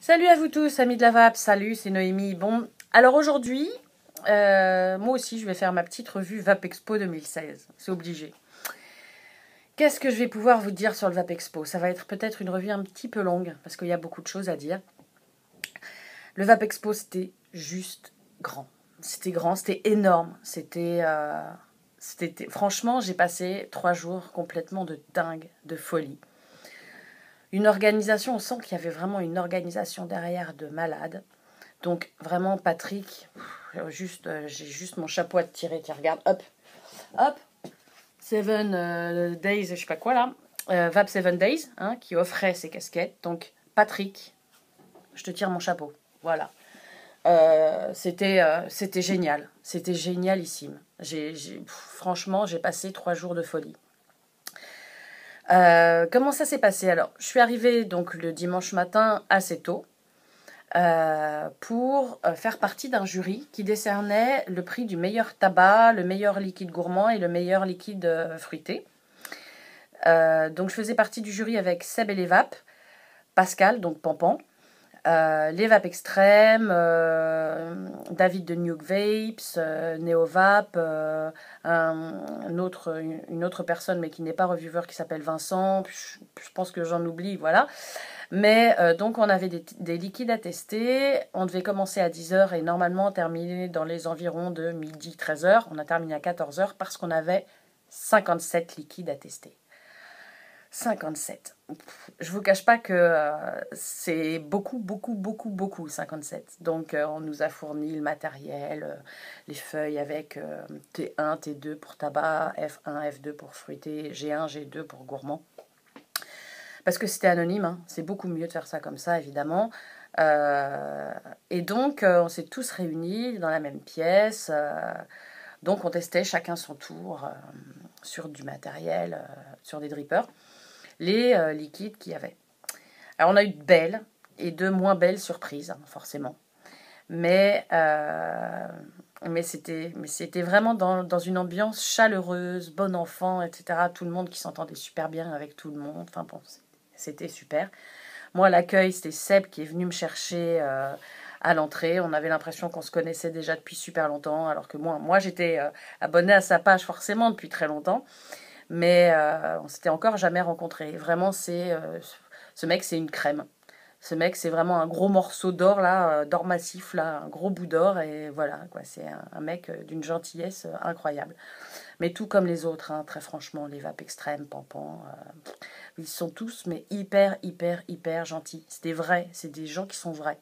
Salut à vous tous, amis de la vape, salut, c'est Noémie. Bon, alors aujourd'hui, moi aussi je vais faire ma petite revue Vape Expo 2016, c'est obligé. Qu'est-ce que je vais pouvoir vous dire sur le Vape Expo? Ça va être peut-être une revue un petit peu longue, parce qu'il y a beaucoup de choses à dire. Le Vape Expo, c'était juste grand. C'était grand, c'était énorme, franchement, j'ai passé 3 jours complètement de dingue, de folie. Une organisation, on sent qu'il y avait vraiment une organisation derrière de malade. Donc vraiment Patrick, j'ai juste mon chapeau à te tirer. Tiens, regarde, hop, hop, Seven Days, je sais pas quoi là, Vape 7 Days, hein, qui offrait ces casquettes. Donc Patrick, je te tire mon chapeau. Voilà. C'était génial, c'était génialissime. Franchement, j'ai passé 3 jours de folie. Comment ça s'est passé alors? Je suis arrivée donc le dimanche matin assez tôt. Pour faire partie d'un jury qui décernait le prix du meilleur tabac, le meilleur liquide gourmand et le meilleur liquide fruité. Donc je faisais partie du jury avec Seb et les Vapes, Pascal, donc Pampan, les Vapes Extrêmes, David de Nuke Vapes, Neovap, une autre personne mais qui n'est pas reviewer qui s'appelle Vincent, je pense que j'en oublie, voilà. Mais donc on avait des liquides à tester, on devait commencer à 10h et normalement terminer dans les environs de midi 13h. On a terminé à 14h parce qu'on avait 57 liquides à tester. 57. Je vous cache pas que c'est beaucoup, 57. Donc on nous a fourni le matériel, les feuilles avec T1, T2 pour tabac, F1, F2 pour fruité, G1, G2 pour gourmand. Parce que c'était anonyme, hein. C'est beaucoup mieux de faire ça comme ça, évidemment. Et donc, on s'est tous réunis dans la même pièce. Donc, on testait chacun son tour sur du matériel, sur des drippers, les liquides qu'il y avait. Alors, on a eu de belles et de moins belles surprises, hein, forcément. Mais c'était vraiment dans une ambiance chaleureuse, bon enfant, etc. Tout le monde qui s'entendait super bien avec tout le monde. Enfin bon, c'était super. Moi, à l'accueil, c'était Seb qui est venu me chercher à l'entrée. On avait l'impression qu'on se connaissait déjà depuis super longtemps, alors que moi j'étais abonnée à sa page forcément depuis très longtemps, mais on s'était encore jamais rencontrés. Vraiment, ce mec, c'est une crème. Ce mec, c'est vraiment un gros morceau d'or, là, d'or massif, là, un gros bout d'or, et voilà, quoi. C'est un mec d'une gentillesse incroyable. Mais tout comme les autres, hein, très franchement, les Vapes Extrêmes, Pampan, ils sont tous, mais hyper gentils. C'est des vrais, c'est des gens qui sont vrais.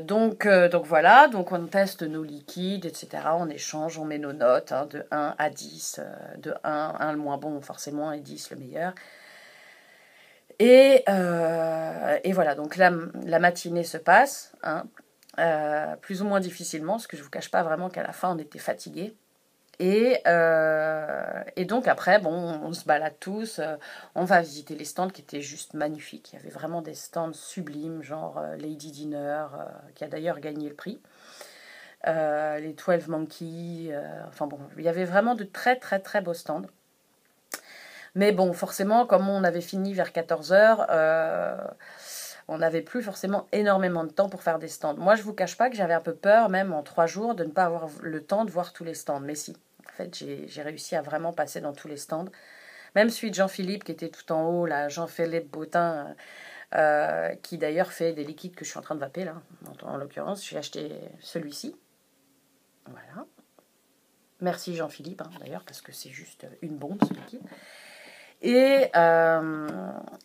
Donc voilà, donc on teste nos liquides, etc. On échange, on met nos notes, hein, de 1 à 10, de 1 le moins bon forcément et 10 le meilleur. Et voilà, donc la matinée se passe, hein, plus ou moins difficilement, parce que je ne vous cache pas vraiment qu'à la fin on était fatigués. Et donc après, bon, on se balade tous, on va visiter les stands qui étaient juste magnifiques. Il y avait vraiment des stands sublimes, genre Lady Dinner, qui a d'ailleurs gagné le prix, les 12 Monkeys, enfin bon, il y avait vraiment de très beaux stands. Mais bon, forcément, comme on avait fini vers 14h, on n'avait plus forcément énormément de temps pour faire des stands. Moi, je vous cache pas que j'avais un peu peur, même en 3 jours, de ne pas avoir le temps de voir tous les stands. Mais si, en fait, j'ai réussi à vraiment passer dans tous les stands. Même celui de Jean-Philippe, qui était tout en haut, là, Jean-Philippe Bottin, qui d'ailleurs fait des liquides que je suis en train de vaper, là, en l'occurrence. J'ai acheté celui-ci. Voilà. Merci Jean-Philippe, hein, d'ailleurs, parce que c'est juste une bombe, ce liquide. Et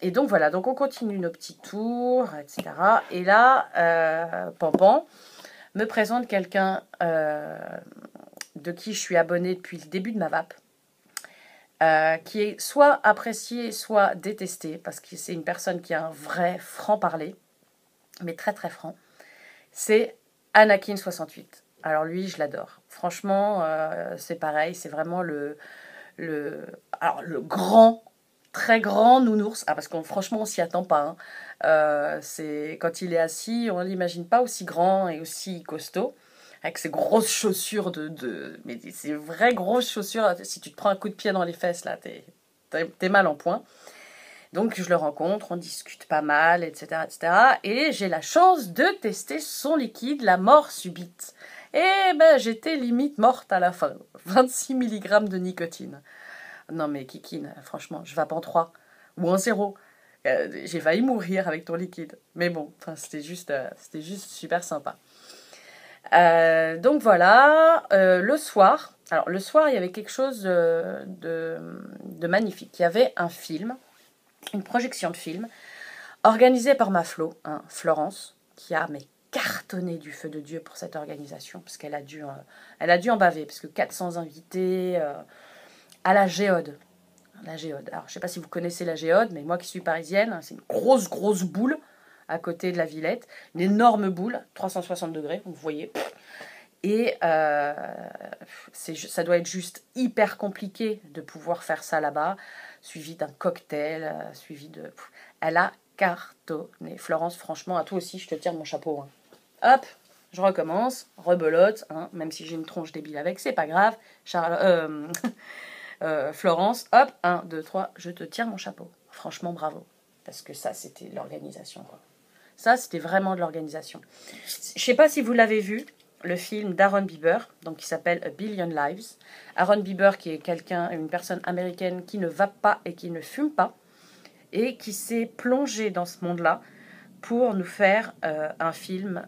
donc voilà, donc on continue nos petits tours, etc. Et là, Pampan me présente quelqu'un de qui je suis abonnée depuis le début de ma vape, qui est soit apprécié, soit détesté, parce que c'est une personne qui a un vrai franc-parler, mais très franc. C'est Anakin68. Alors lui, je l'adore. Franchement, c'est pareil, c'est vraiment le grand, très grand nounours. Ah, parce qu'on franchement, on s'y attend pas. Hein. C'est quand il est assis, on l'imagine pas aussi grand et aussi costaud, avec ses grosses chaussures mais ces vraies grosses chaussures. Si tu te prends un coup de pied dans les fesses, là, t'es mal en point. Donc je le rencontre, on discute pas mal, etc. etc. Et j'ai la chance de tester son liquide, la mort subite. Et ben j'étais limite morte à la fin. 26 mg de nicotine. Non mais Kikine, franchement, je vape en 3 ou en 0. J'ai failli mourir avec ton liquide. Mais bon, c'était juste super sympa. Donc voilà, le soir. Alors le soir, il y avait quelque chose de magnifique. Il y avait un film, une projection de film, organisée par ma Flo, hein, Florence, qui a cartonné du feu de Dieu pour cette organisation, parce qu'elle a dû en baver, parce que 400 invités à la Géode. La Géode. Alors je ne sais pas si vous connaissez la Géode, mais moi qui suis parisienne, c'est une grosse boule à côté de la Villette, une énorme boule, 360 degrés, vous voyez. Et ça doit être juste hyper compliqué de pouvoir faire ça là-bas, suivi d'un cocktail, suivi de... Elle a cartonné. Florence, franchement, à toi aussi, je te tire mon chapeau. Hein. Hop, je recommence, rebelote, hein, même si j'ai une tronche débile avec, c'est pas grave. Florence, hop, 1, 2, 3, je te tire mon chapeau. Franchement, bravo. Parce que ça, c'était l'organisation, quoi. Ça, c'était vraiment de l'organisation. Je sais pas si vous l'avez vu, le film d'Aaron Bieber, donc qui s'appelle A Billion Lives. Aaron Bieber, qui est une personne américaine qui ne vape pas et qui ne fume pas, et qui s'est plongé dans ce monde-là pour nous faire un film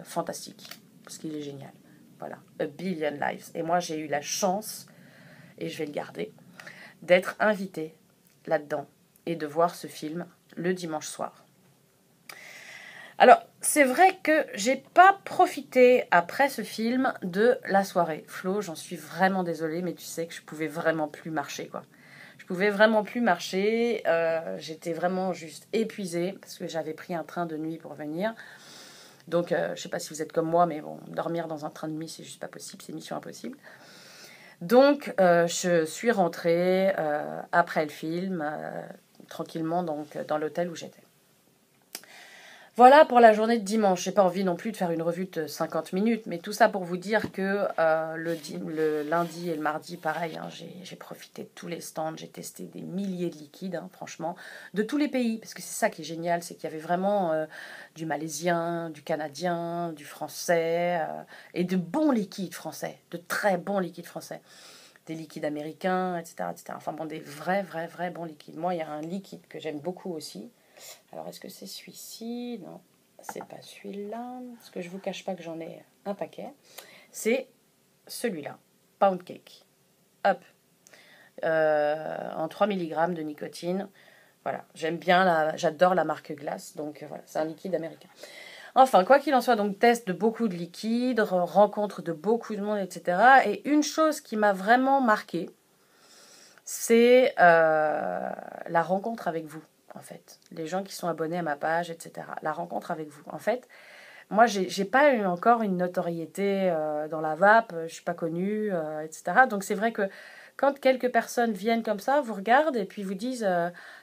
fantastique, parce qu'il est génial. Voilà, A Billion Lives. Et moi, j'ai eu la chance, et je vais le garder, d'être invitée là-dedans et de voir ce film le dimanche soir. Alors, c'est vrai que j'ai pas profité après ce film de la soirée. Flo, j'en suis vraiment désolée, mais tu sais que je pouvais vraiment plus marcher, quoi. Je pouvais vraiment plus marcher. J'étais vraiment juste épuisée parce que j'avais pris un train de nuit pour venir. Donc, je sais pas si vous êtes comme moi, mais bon, dormir dans un train de nuit, c'est juste pas possible, c'est mission impossible. Donc, je suis rentrée après le film, tranquillement donc, dans l'hôtel où j'étais. Voilà pour la journée de dimanche. J'ai pas envie non plus de faire une revue de 50 minutes, mais tout ça pour vous dire que le lundi et le mardi, pareil, hein, j'ai profité de tous les stands, j'ai testé des milliers de liquides, hein, franchement, de tous les pays, parce que c'est ça qui est génial, c'est qu'il y avait vraiment du malaisien, du canadien, du français, et de bons liquides français, de très bons liquides français. Des liquides américains, etc., etc. Enfin bon, des vrais bons liquides. Moi, il y a un liquide que j'aime beaucoup aussi. Alors, est-ce que c'est celui-ci? Non, c'est pas celui-là. Parce que je vous cache pas que j'en ai un paquet. C'est celui-là, Pound Cake. Hop. En 3 mg de nicotine. Voilà, j'adore la marque Glass. Donc voilà, c'est un liquide américain. Enfin, quoi qu'il en soit, donc test de beaucoup de liquides, rencontre de beaucoup de monde, etc. Et une chose qui m'a vraiment marquée, c'est la rencontre avec vous, en fait. Les gens qui sont abonnés à ma page, etc. La rencontre avec vous. En fait, moi, j'ai pas eu encore une notoriété dans la vape, je suis pas connue, etc. Donc c'est vrai que quand quelques personnes viennent comme ça, vous regardent et puis vous disent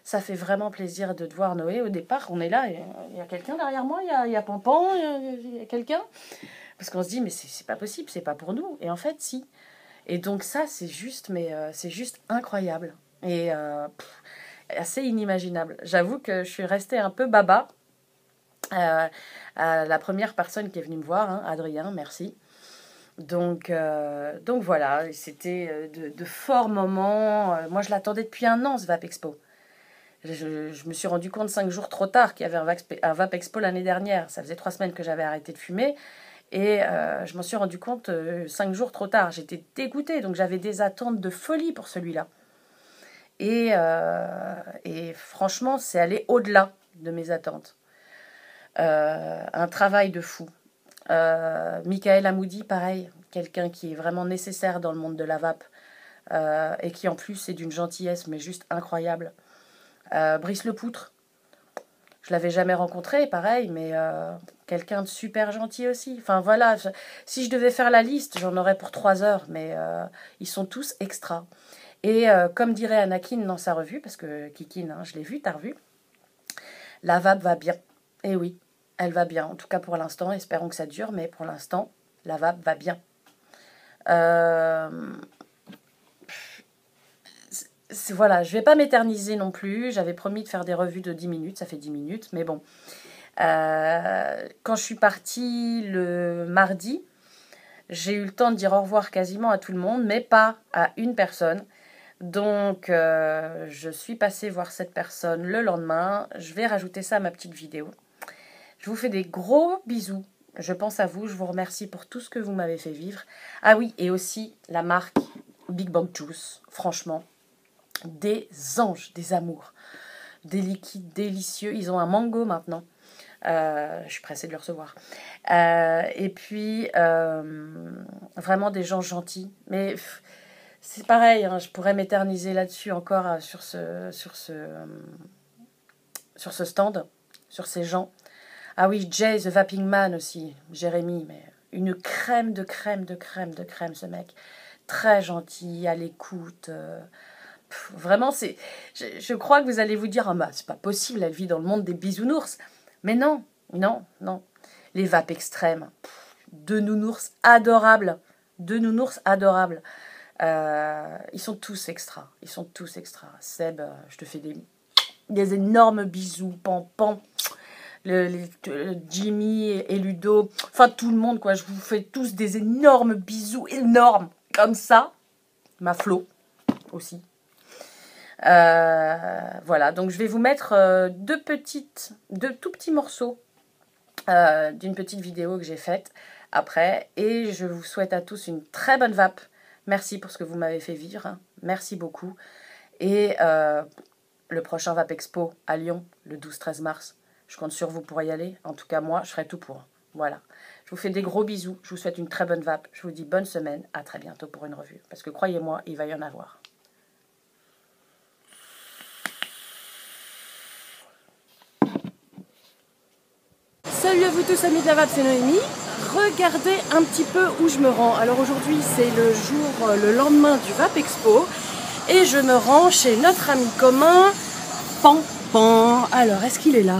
ça fait vraiment plaisir de te voir, Noé. Au départ, on est là, il y a quelqu'un derrière moi, il y a Pampan, il y a quelqu'un. Parce qu'on se dit mais c'est pas possible, c'est pas pour nous. Et en fait, si. Et donc ça, c'est juste incroyable et assez inimaginable. J'avoue que je suis restée un peu baba. À la première personne qui est venue me voir, hein, Adrien, merci. Donc voilà, c'était de forts moments. Moi, je l'attendais depuis un an, ce Vape Expo. Je me suis rendu compte 5 jours trop tard qu'il y avait un Vape Expo l'année dernière. Ça faisait 3 semaines que j'avais arrêté de fumer. Et je m'en suis rendu compte 5 jours trop tard. J'étais dégoûtée, donc j'avais des attentes de folie pour celui-là. Et franchement, c'est allé au-delà de mes attentes. Un travail de fou. Michael Amoudi, pareil, quelqu'un qui est vraiment nécessaire dans le monde de la vape et qui en plus est d'une gentillesse mais juste incroyable. Brice Lepoutre, je l'avais jamais rencontré, pareil, mais quelqu'un de super gentil aussi. Enfin voilà, si je devais faire la liste, j'en aurais pour 3 heures, mais ils sont tous extra. Et comme dirait Anakin dans sa revue, parce que Kikine, hein, je l'ai vu, t'as revu, la vape va bien. Et oui, elle va bien. En tout cas pour l'instant, espérons que ça dure, mais pour l'instant, la vape va bien. voilà, je vais pas m'éterniser non plus. J'avais promis de faire des revues de 10 minutes, ça fait 10 minutes, mais bon. Quand je suis partie le mardi, j'ai eu le temps de dire au revoir quasiment à tout le monde, mais pas à une personne. Donc, je suis passée voir cette personne le lendemain. Je vais rajouter ça à ma petite vidéo. Je vous fais des gros bisous. Je pense à vous. Je vous remercie pour tout ce que vous m'avez fait vivre. Ah oui, et aussi la marque Big Bang Juice. Franchement, des anges, des amours. Des liquides délicieux. Ils ont un mango maintenant. Je suis pressée de le recevoir. Et puis, vraiment des gens gentils. Mais c'est pareil, hein, je pourrais m'éterniser là-dessus encore sur ce stand, sur ces gens. Ah oui, Jay, The Vaping Man aussi, Jérémy, mais une crème de crème de crème de crème, ce mec. Très gentil, à l'écoute. Vraiment, je crois que vous allez vous dire, ah bah, c'est pas possible, elle vit dans le monde des bisounours. Mais non, non, non. Les vapes extrêmes, deux nounours adorables. Deux nounours adorables. Ils sont tous extra. Ils sont tous extra. Seb, je te fais des énormes bisous. Pan. Jimmy et Ludo. Enfin, tout le monde, quoi. Je vous fais tous des énormes bisous. Énormes. Comme ça. Ma Flo aussi. Voilà. Donc, je vais vous mettre deux tout petits morceaux d'une petite vidéo que j'ai faite après. Et je vous souhaite à tous une très bonne vape. Merci pour ce que vous m'avez fait vivre. Merci beaucoup. Et le prochain Vape Expo à Lyon, le 12-13 mars. Je compte sur vous pour y aller. En tout cas, moi, je ferai tout pour. Voilà. Je vous fais des gros bisous. Je vous souhaite une très bonne vape. Je vous dis bonne semaine. À très bientôt pour une revue. Parce que croyez-moi, il va y en avoir. Salut à vous tous, amis de la vape, c'est Noémie. Regardez un petit peu où je me rends. Alors aujourd'hui, c'est le lendemain du Vape Expo. Et je me rends chez notre ami commun, Pampan. Alors, est-ce qu'il est là?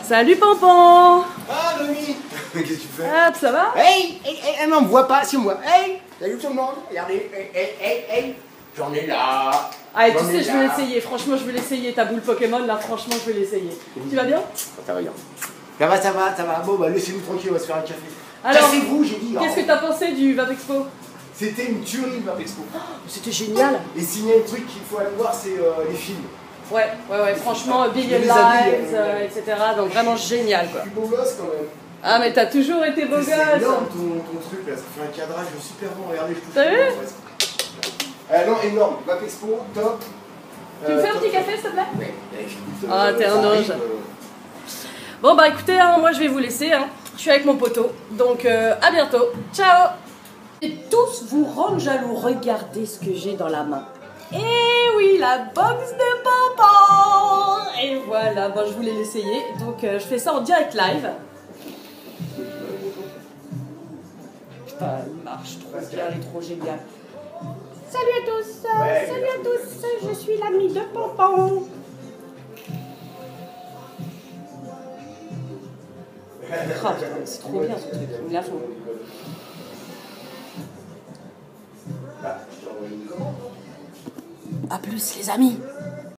Salut Pampan. Ah, Noémie. Qu'est-ce que tu fais? Ah, ça va? Hey, non, on me voit pas, si on me voit. Hey, salut tout le monde. Regardez, hey. J'en ai là. Ah, tu sais, je vais l'essayer. Franchement, je vais l'essayer. Ta boule Pokémon, là, franchement, je vais l'essayer. Tu vas bien? Ça va bien. Ça va. Bon, bah, laissez-nous tranquille, on va se faire un café. Alors, cassez-vous, j'ai dit. Qu'est-ce que t'as pensé du Vape Expo? C'était une tuerie, le Vape Expo. C'était génial. Et s'il y a un truc qu'il faut aller voir, c'est les films. Ouais, franchement, Billion Lives, etc. Donc vraiment génial, quoi. Je suis beau gosse quand même. Ah, mais t'as toujours été beau gosse. C'est énorme ton truc là, ça fait un cadrage super bon. Regardez, je touche. T'as vu? Non, énorme. Vape Expo, top. Tu me fais un petit café, s'il te plaît? Oui. Ah, t'es un ange. Bon, bah écoutez, hein, moi je vais vous laisser. Hein. Je suis avec mon poteau. Donc, à bientôt. Ciao! Et tous vous rendent jaloux. Regardez ce que j'ai dans la main. Eh oui, la box de Pampan! Et voilà, bon, je voulais l'essayer. Donc, je fais ça en direct live. Putain, elle marche trop bien, elle est trop géniale. Salut à tous, je suis l'ami de Pampan. Ah, c'est trop bien ce truc, il me la faut. A plus les amis.